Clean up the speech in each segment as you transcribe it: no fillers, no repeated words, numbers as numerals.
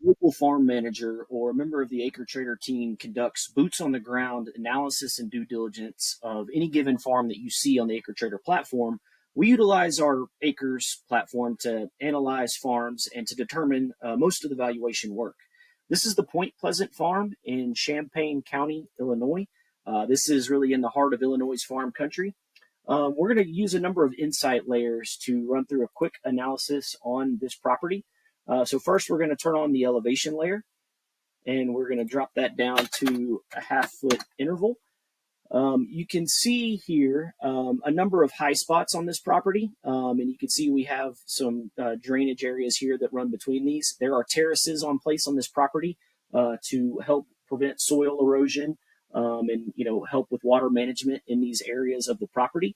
local farm manager or a member of the Acre Trader team conducts boots on the ground analysis and due diligence of any given farm that you see on the Acre Trader platform, we utilize our Acres platform to analyze farms and to determine most of the valuation work. This is the Point Pleasant Farm in Champaign County, Illinois. This is really in the heart of Illinois' farm country. We're going to use a number of insight layers to run through a quick analysis on this property. So first, we're going to turn on the elevation layer, and we're going to drop that down to a 1/2 foot interval. You can see here a number of high spots on this property, and you can see we have some drainage areas here that run between these. There are terraces on place on this property to help prevent soil erosion and help with water management in these areas of the property.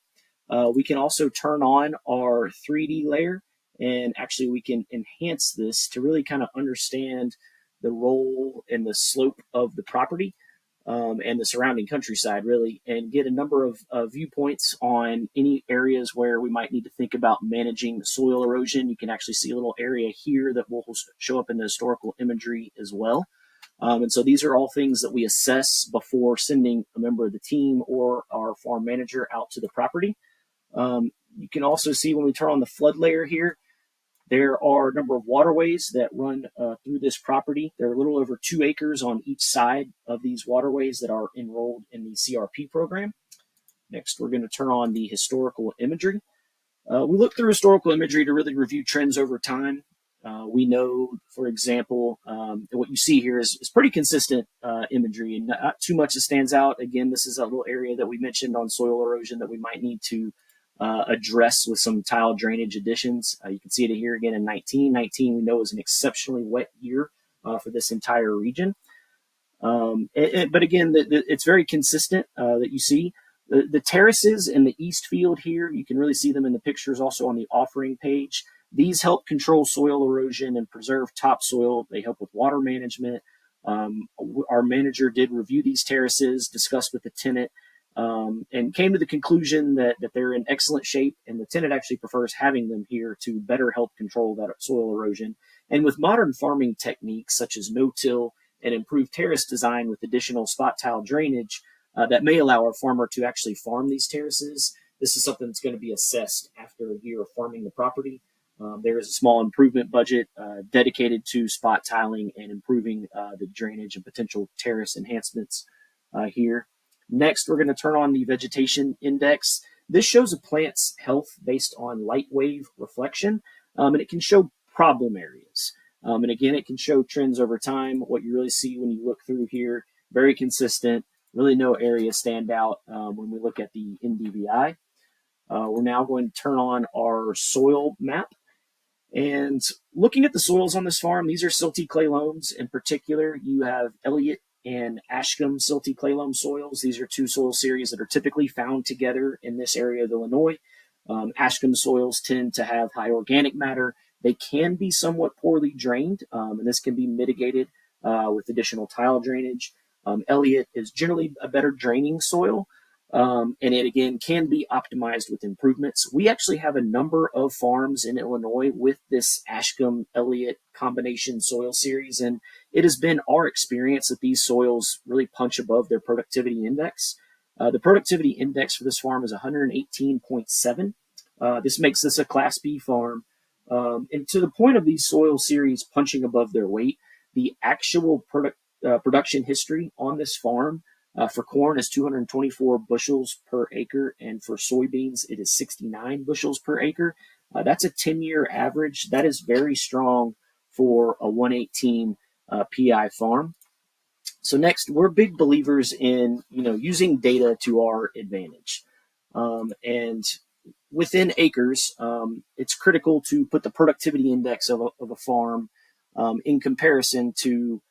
We can also turn on our 3D layer, and actually we can enhance this to really kind of understand the role and the slope of the property and the surrounding countryside, really, and get a number of viewpoints on any areas where we might need to think about managing soil erosion. You can actually see a little area here that will show up in the historical imagery as well. And so these are all things that we assess before sending a member of the team or our farm manager out to the property. You can also see when we turn on the flood layer here, there are a number of waterways that run through this property. There are a little over 2 acres on each side of these waterways that are enrolled in the CRP program. Next, we're going to turn on the historical imagery. We look through historical imagery to really review trends over time. We know, for example, what you see here is pretty consistent imagery and not too much that stands out. Again, this is a little area that we mentioned on soil erosion that we might need to address with some tile drainage additions. You can see it here again in 1919. We know is an exceptionally wet year for this entire region. But again, it's very consistent that you see. The terraces in the east field here, you can really see them in the pictures also on the offering page. These help control soil erosion and preserve topsoil. They help with water management. Our manager did review these terraces, discussed with the tenant, and came to the conclusion that they're in excellent shape, and the tenant actually prefers having them here to better help control that soil erosion. And with modern farming techniques such as no-till and improved terrace design with additional spot tile drainage, that may allow our farmer to actually farm these terraces. This is something that's going to be assessed after a year of farming the property. There is a small improvement budget dedicated to spot tiling and improving the drainage and potential terrace enhancements here. Next, we're going to turn on the vegetation index. This shows a plant's health based on light wave reflection, and it can show problem areas. And again, it can show trends over time. What you really see when you look through here, very consistent, really no areas stand out when we look at the NDVI. We're now going to turn on our soil map. And looking at the soils on this farm, these are silty clay loams. In particular, you have Elliott and Ashcombe silty clay loam soils. These are 2 soil series that are typically found together in this area of Illinois. Ashcombe soils tend to have high organic matter. They can be somewhat poorly drained, and this can be mitigated with additional tile drainage. Elliott is generally a better draining soil, and it again can be optimized with improvements. We actually have a number of farms in Illinois with this Ashcombe Elliott combination soil series, and it has been our experience that these soils really punch above their productivity index. The productivity index for this farm is 118.7. This makes this a Class B farm. And to the point of these soil series punching above their weight, the actual production history on this farm for corn is 224 bushels per acre, and for soybeans, it is 69 bushels per acre. That's a 10-year average. That is very strong for a 118 PI farm. So next, we're big believers in using data to our advantage, and within acres, it's critical to put the productivity index of a farm in comparison to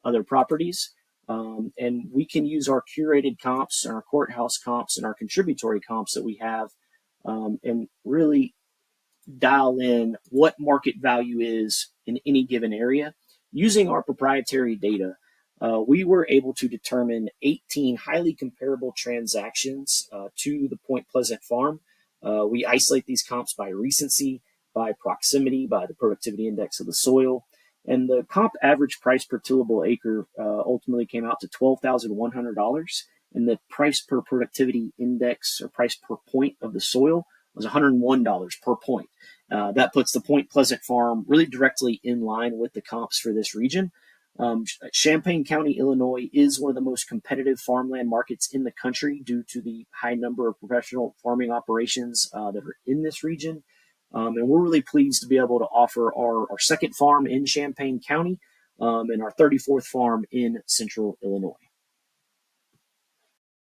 other properties. And we can use our curated comps and our courthouse comps and our contributory comps that we have and really dial in what market value is in any given area. Using our proprietary data, we were able to determine 18 highly comparable transactions to the Point Pleasant farm. We isolate these comps by recency, by proximity, by the productivity index of the soil. And the comp average price per tillable acre ultimately came out to $12,100. And the price per productivity index or price per point of the soil was $101 per point. That puts the Point Pleasant farm really directly in line with the comps for this region. Champaign County, Illinois is one of the most competitive farmland markets in the country due to the high number of professional farming operations that are in this region. And we're really pleased to be able to offer our second farm in Champaign County and our 34th farm in Central Illinois.